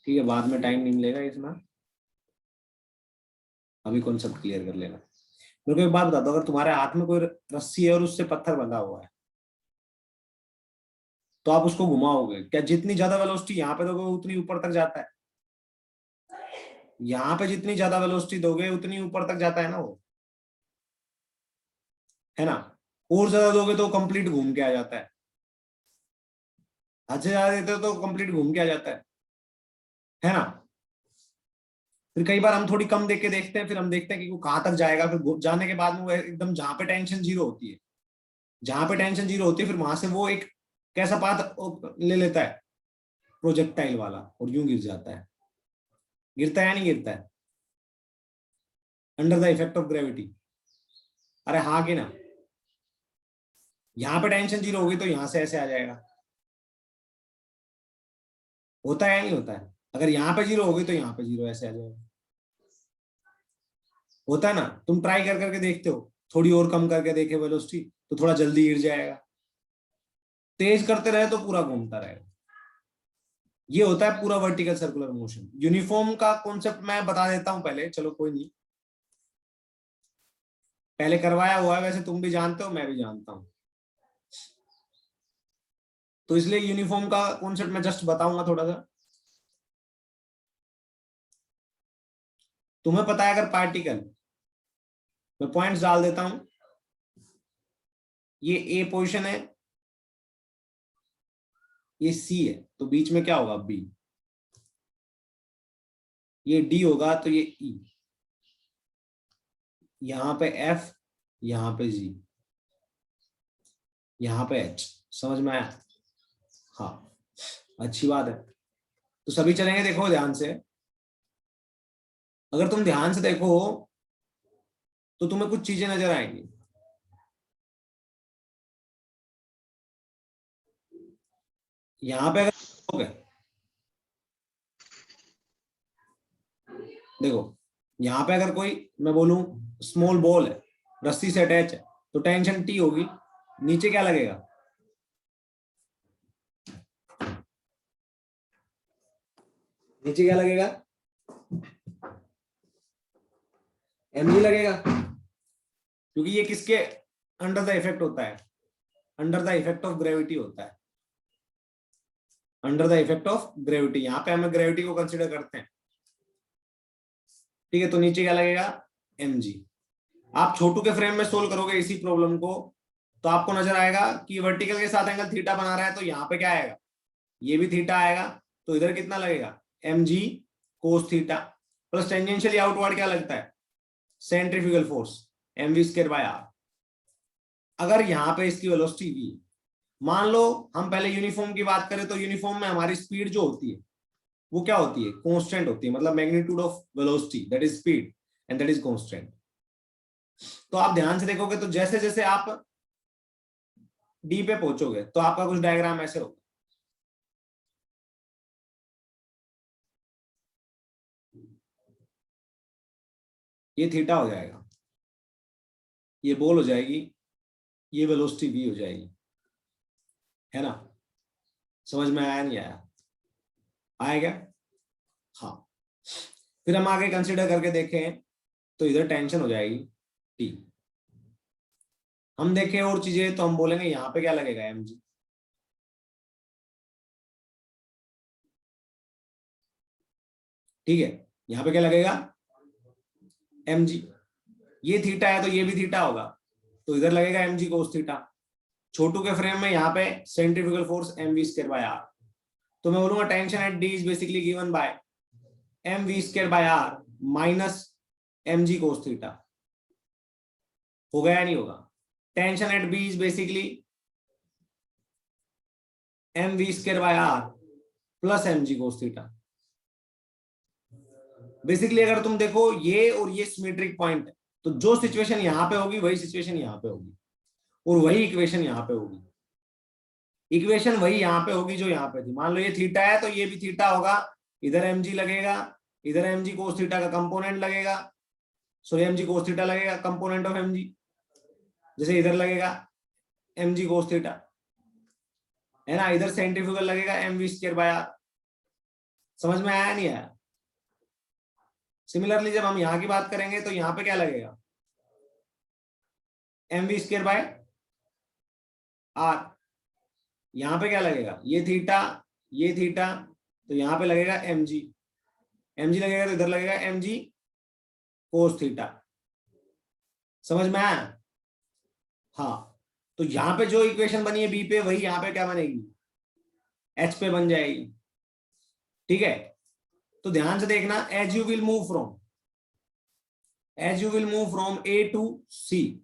ठीक है, बाद में टाइम नहीं मिलेगा इसमें, अभी कॉन्सेप्ट क्लियर कर लेना। मेरे को एक बात बता दो, अगर तुम्हारे हाथ में कोई रस्सी है और उससे पत्थर बंधा हुआ है, तो आप उसको घुमाओगे, क्या जितनी ज्यादा वेलोसिटी यहाँ पे दोगे उतनी ऊपर तक जाता है? यहाँ पे जितनी ज्यादा वेलोसिटी दोगे उतनी ऊपर तक जाता है ना वो, है ना? और ज्यादा दोगे तो कंप्लीट घूम के आ जाता है, हद से ज्यादा देते हो तो कंप्लीट घूम के आ जाता है ना? फिर कई बार हम थोड़ी कम देख के देखते हैं, फिर हम देखते हैं कि वो कहाँ तक जाएगा, फिर जाने के बाद में वो एकदम जहां पे टेंशन जीरो होती है, जहां पे टेंशन जीरो होती है, फिर वहां से वो एक कैसा पाथ ले लेता है, प्रोजेक्टाइल वाला, और यूं गिर जाता है। गिरता है या नहीं गिरता है under the effect of gravity? अरे हाँ कि ना? यहाँ पे टेंशन जीरो होगी तो यहाँ से ऐसे आ जाएगा, होता है या नहीं होता है? अगर यहाँ पे जीरो होगी तो यहाँ पे जीरो ऐसे आ जाएगा, होता है ना? तुम ट्राई कर करके देखते हो, थोड़ी और कम करके देखे वेलोसिटी तो थोड़ा जल्दी गिर जाएगा, तेज करते रहे तो पूरा घूमता रहेगा। ये होता है पूरा वर्टिकल सर्कुलर मोशन। यूनिफॉर्म का कॉन्सेप्ट मैं बता देता हूं पहले, चलो कोई नहीं, पहले करवाया हुआ है, वैसे तुम भी जानते हो मैं भी जानता हूं, तो इसलिए यूनिफॉर्म का कॉन्सेप्ट मैं जस्ट बताऊंगा थोड़ा सा। तुम्हें पता है अगर पार्टिकल, मैं पॉइंट्स डाल देता हूं, ये ए पोजीशन है, ये सी है, तो बीच में क्या होगा? बी। ये डी होगा तो ये ई, यहां पे एफ, यहां पे जी, यहां पे एच। समझ में आया? हाँ, अच्छी बात है। तो सभी चलेंगे, देखो ध्यान से, अगर तुम ध्यान से देखो तो तुम्हें कुछ चीजें नजर आएंगी। यहां पे अगर देखो, यहां पे अगर कोई, मैं बोलूं स्मॉल बॉल है, रस्सी से अटैच है, तो टेंशन टी होगी, नीचे क्या लगेगा? नीचे क्या लगेगा? एमजी लगेगा, क्योंकि ये किसके अंडर द इफेक्ट होता है? Under the effect of gravity होता है, under the effect of gravity, यहां पे हमें ग्रेविटी को कंसिडर करते हैं। ठीक है, तो नीचे क्या लगेगा? एमजी। आप छोटू के फ्रेम में सोल्व करोगे इसी प्रॉब्लम को, तो आपको नजर आएगा कि वर्टिकल के साथ एंगल थीटा बना रहा है, तो यहाँ पे क्या आएगा? ये भी थीटा आएगा, तो इधर कितना लगेगा? M g cos theta, plus tangentially outward क्या लगता है? Centrifugal force, m v square by r. अगर यहाँ पे इसकी वेलोसिटी वी, मान लो हम पहले यूनिफॉर्म की बात करें, तो यूनिफॉर्म में हमारी स्पीड जो होती है वो क्या होती है? कांस्टेंट होती है, मतलब magnitude of velocity that is speed and that is constant. तो आप ध्यान से देखोगे तो जैसे जैसे आप डी पे पहुंचोगे तो आपका कुछ डायग्राम ऐसे होगा, ये थीटा हो जाएगा, ये बॉल हो जाएगी, ये वेलोसिटी वी हो जाएगी, है ना? समझ में आया नहीं आया? आएगा? हाँ। फिर हम आगे कंसिडर करके देखें तो इधर टेंशन हो जाएगी टी। हम देखें और चीजें तो हम बोलेंगे यहाँ पे क्या लगेगा? M g. ठीक है, यहाँ पे क्या लगेगा? M g. ये थीटा है तो ये भी थीटा होगा, तो इधर लगेगा एम जी कोस थीटा। छोटू के फ्रेम में यहाँ पे centrifugal force m v square by r, तो मैं बोलूंगा tension at D is basically given by m v square by r minus m g cos theta. हो गया नहीं होगा? Tension at B is basically m v square by r plus m g cos theta. Basically अगर तुम देखो ये और ये सिमेट्रिक पॉइंट है, तो जो सिचुएशन यहां पे होगी वही सिचुएशन यहां पे होगी, और वही इक्वेशन यहां पे होगी। इक्वेशन वही यहां पे होगी जो यहां पे थी। मान लो ये थीटा है तो ये भी थीटा होगा, इधर एम जी लगेगा, इधर एम जी कोस थीटा का कंपोनेंट लगेगा, सो एम जी कोस थीटा लगेगा कंपोनेंट ऑफ एम जी, जैसे इधर लगेगा एम जी कोस थीटा, है ना? इधर सेंट्रीफ्यूगल लगेगा m v square by r. समझ में आया नहीं आया? सिमिलरली जब हम यहां की बात करेंगे तो यहां पे क्या लगेगा, m v square by r. यहां पे क्या लगेगा, ये थीटा, तो यहां पे लगेगा एम जी लगेगा, तो इधर लगेगा एम जी कोस थीटा। समझ में आया? हाँ, तो यहां पे जो इक्वेशन बनी है बी पे, वही यहां पे क्या बनेगी, एच पे बन जाएगी। ठीक है, तो ध्यान से देखना, as you will move from A to C,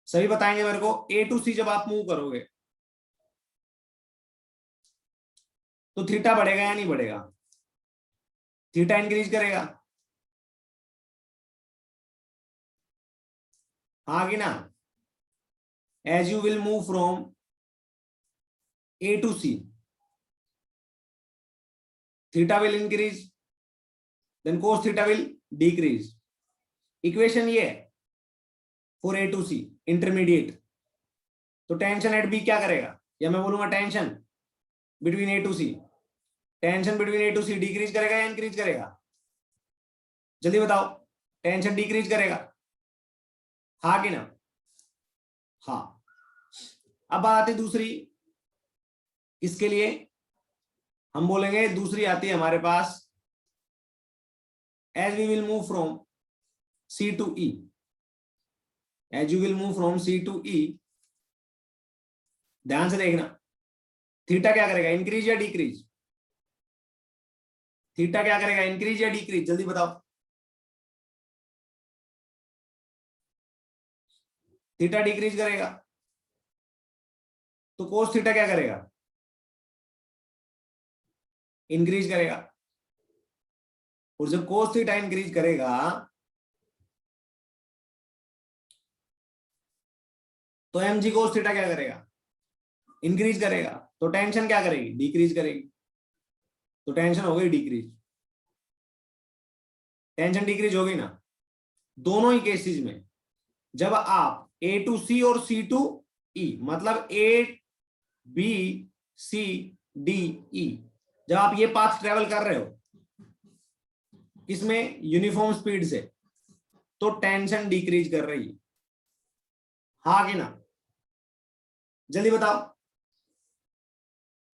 सभी बताएंगे मेरे को, ए टू सी जब आप मूव करोगे तो थीटा बढ़ेगा या नहीं बढ़ेगा, थीटा इंक्रीज करेगा, हाँ कि ना? As you will move from A to C, theta will increase, then cos theta will decrease. Equation ये है for A to C intermediate. तो टेंशन एट बी क्या करेगा, या मैं बोलूंगा tension between A to C, tension between A to C decrease करेगा या इंक्रीज करेगा, जल्दी बताओ। टेंशन डिक्रीज करेगा, हाँ कि ना? हाँ। अब बात आती दूसरी, इसके लिए हम बोलेंगे, दूसरी आती है हमारे पास, as we will move from C to E, as you will move from C to E, ध्यान से देखना, थीटा क्या करेगा, इंक्रीज या डिक्रीज, थीटा क्या करेगा, इंक्रीज या डिक्रीज, जल्दी बताओ। थीटा डिक्रीज करेगा, तो कोस थीटा क्या करेगा, इंक्रीज करेगा। और जब कोस थीटा इंक्रीज करेगा तो एम जी कोस थीटा क्या करेगा, इंक्रीज करेगा। तो टेंशन क्या करेगी, डिक्रीज करेगी। तो टेंशन हो गई डिक्रीज, टेंशन डिक्रीज हो गई ना। दोनों ही केसेस में जब आप ए टू सी और सी टू ई, मतलब A B C D E, जब आप ये पाथ ट्रेवल कर रहे हो किसमें, यूनिफॉर्म स्पीड से, तो टेंशन डिक्रीज कर रही है, हाँ कि ना? जल्दी बताओ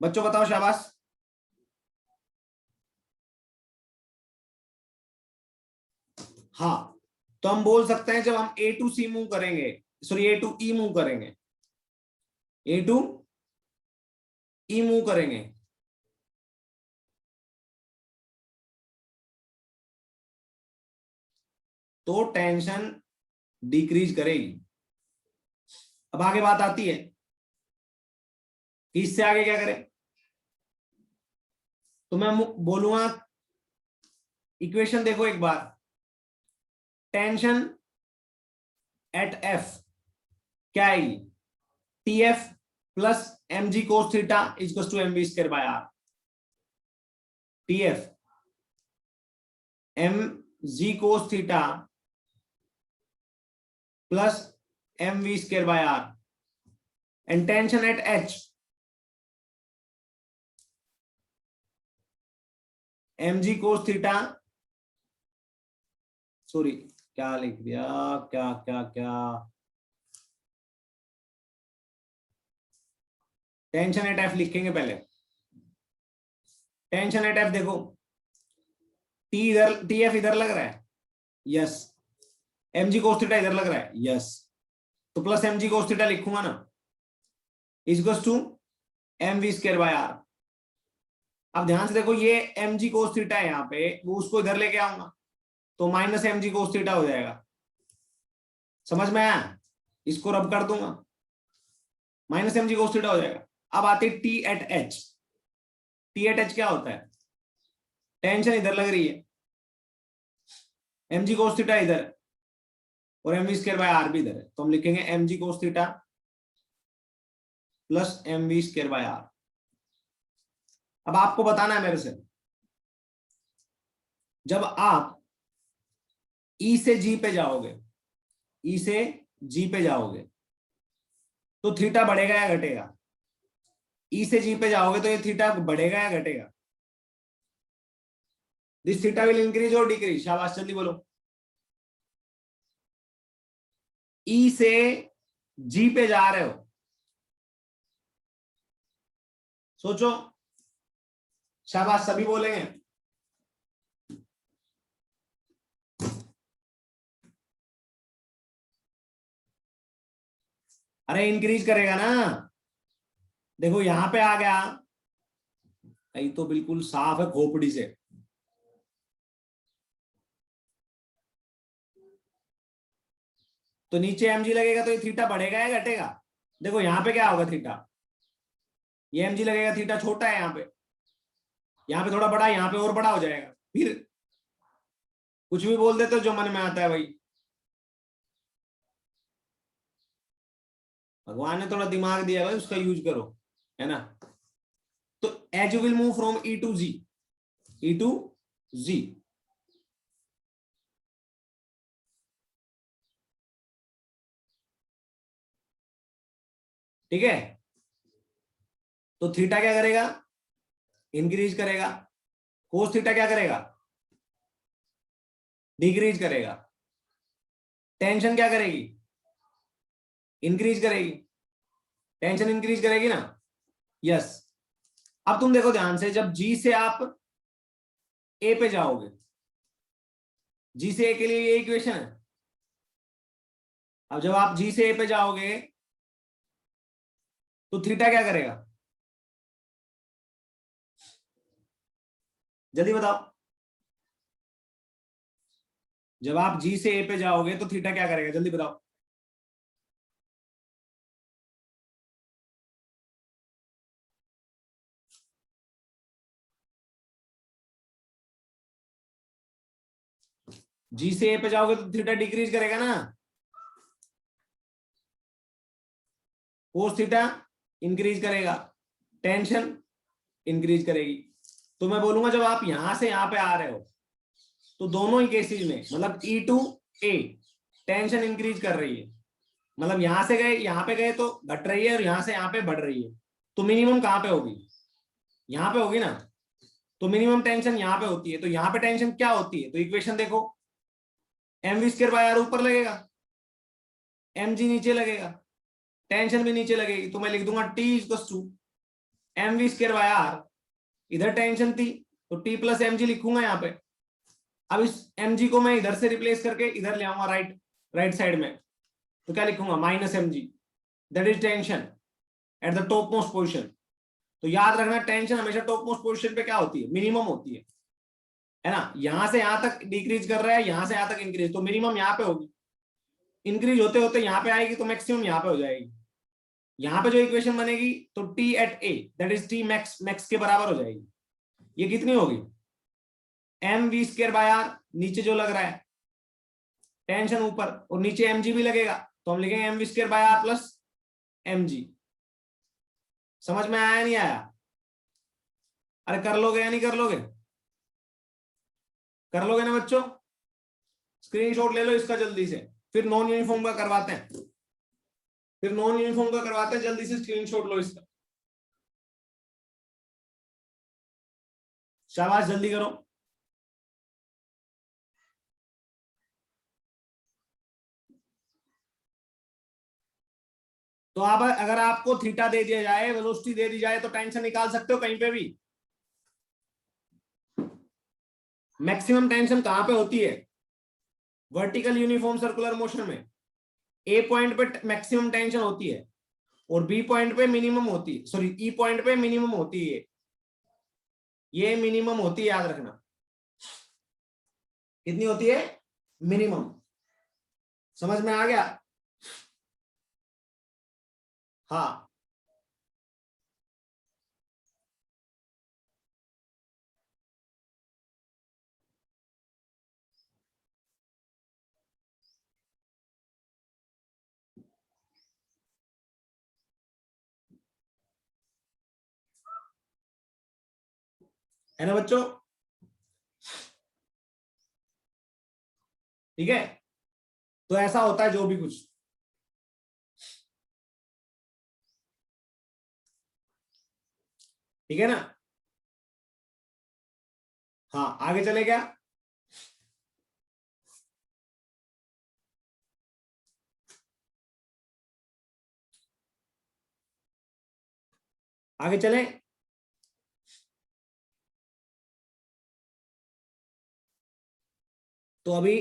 बच्चों, बताओ, शाबाश। हाँ, तो हम बोल सकते हैं जब हम ए टू सी मूव करेंगे, sorry A to E move करेंगे, ए टू ई मूव करेंगे, तो टेंशन डिक्रीज करेगी। अब आगे बात आती है कि इससे आगे क्या करें, तो मैं बोलूंगा, इक्वेशन देखो एक बार, टेंशन एट एफ क्या आएगी, T F plus m g cos theta equal to m b square by r. T F m g cos theta plus m v square by r, and tension at H m g cos theta, sorry क्या लिख दिया, क्या क्या क्या, tension at F लिखेंगे पहले। Tension at F देखो, T इधर, टी एफ इधर लग रहा है, yes. M g cos theta इधर लग रहा है, यस। तो plus m g cos theta लिखूंगा ना, equals to m v square by r. अब ध्यान से देखो, ये एम जी कोस थीटा है यहाँ पे, वो उसको इधर लेके आऊंगा तो minus m g cos theta हो जाएगा। समझ में आया? इसको रब कर दूंगा, minus m g cos theta हो जाएगा। अब आते T at H, T at H क्या होता है, टेंशन इधर लग रही है, एम जी कोस थीटा इधर है और m v square by r भी इधर है, तो हम लिखेंगे m g cos theta plus m v square by r. अब आपको बताना है मेरे से, जब आप ई से जी पे जाओगे, ई से जी पे जाओगे तो थीटा बढ़ेगा या घटेगा, ई से जी पे जाओगे तो ये थीटा बढ़ेगा या घटेगा, दिस थीटा विल इंक्रीज और डिक्रीज, शाबाश जल्दी बोलो। ई से जी पे जा रहे हो, सोचो, शाबाश सभी बोलेंगे। अरे इंक्रीज करेगा ना, देखो यहां पे आ गया, ये तो बिल्कुल साफ है खोपड़ी से। तो नीचे mg लगेगा तो ये थीटा बढ़ेगा या घटेगा? देखो यहाँ पे क्या होगा, थीटा, ये mg लगेगा, थीटा छोटा है यहाँ पे थोड़ा बड़ा है, यहाँ पे और बड़ा हो जाएगा। फिर कुछ भी बोल देते हो जो मन में आता है भाई, भगवान ने थोड़ा दिमाग दिया भाई, उसका यूज करो, है ना। तो as will move from E to G, E to G, ठीक है। तो थीटा क्या करेगा, इंक्रीज करेगा, कोस थीटा क्या करेगा, डिक्रीज करेगा, टेंशन क्या करेगी, इंक्रीज करेगी, टेंशन इंक्रीज करेगी ना, यस। अब तुम देखो ध्यान से, जब जी से आप ए पे जाओगे, जी से ए के लिए ये इक्वेशन है, अब जब आप जी से ए पे जाओगे तो थीटा क्या करेगा, जल्दी बताओ। जब आप जी से ए पे जाओगे तो थीटा क्या करेगा, जल्दी बताओ। जी से ए पे जाओगे तो थीटा डिक्रीज करेगा ना, कोस थीटा इंक्रीज करेगा, टेंशन इंक्रीज करेगी। तो मैं बोलूंगा जब आप यहां से यहां पे आ रहे हो तो दोनों ही केसेस में, मतलब ई टू ए, टेंशन इंक्रीज कर रही है, मतलब यहां से गए यहां पे गए तो घट रही है, और यहां से यहां पे बढ़ रही है। तो मिनिमम कहां पे होगी, यहां पे होगी ना। तो मिनिमम टेंशन यहां पे होती है, तो यहां पे टेंशन क्या होती है, तो इक्वेशन देखो, m v square by r ऊपर लगेगा, एम जी नीचे लगेगा, टेंशन भी नीचे लगेगी, तो मैं लिख दूंगा T equal to m v square by r, इधर टेंशन थी तो टी प्लस एम जी लिखूंगा यहाँ पे। अब इस एम जी को मैं इधर से रिप्लेस करके इधर ले आऊंगा, राइट राइट साइड में, तो क्या लिखूंगा, minus m g, that is tension at the top most position. तो याद रखना टेंशन हमेशा टॉप मोस्ट पोजिशन पे क्या होती है, मिनिमम होती है ना। यहां से यहां तक डिक्रीज कर रहा है, यहां से यहां तक इंक्रीज, तो मिनिमम यहाँ पे होगी, इंक्रीज होते होते यहाँ पे आएगी तो मैक्सिमम यहाँ पे हो जाएगी। यहाँ पे जो इक्वेशन बनेगी तो T at A that is T max, max के बराबर हो जाएगी। ये कितनी होगी, m v square by r, नीचे जो लग रहा है टेंशन ऊपर, और नीचे एम जी भी लगेगा, तो हम लिखेंगे m v square by r plus m g. समझ में आया नहीं आया? अरे कर लोगे या नहीं कर लोगे, कर लोगे ना बच्चों? स्क्रीनशॉट ले लो इसका जल्दी से, फिर नॉन यूनिफॉर्म का करवाते हैं, फिर नॉन यूनिफॉर्म का करवाते हैं, जल्दी से स्क्रीनशॉट लो इसका, शाबाश जल्दी करो। तो आप अगर आपको थीटा दे दिया जाए, वेलोसिटी दे दी जाए, तो टेंशन निकाल सकते हो कहीं पे भी। मैक्सिमम टेंशन कहां पे होती है, वर्टिकल यूनिफॉर्म सर्कुलर मोशन में ए पॉइंट पे मैक्सिमम टेंशन होती है, और बी पॉइंट पे मिनिमम होती है, सॉरी ई पॉइंट पे मिनिमम होती है, ये मिनिमम होती है, याद रखना। कितनी होती है, मिनिमम। समझ में आ गया? हाँ, है ना बच्चों? ठीक है, तो ऐसा होता है जो भी कुछ, ठीक है ना। हाँ आगे चले क्या? आगे चले? तो अभी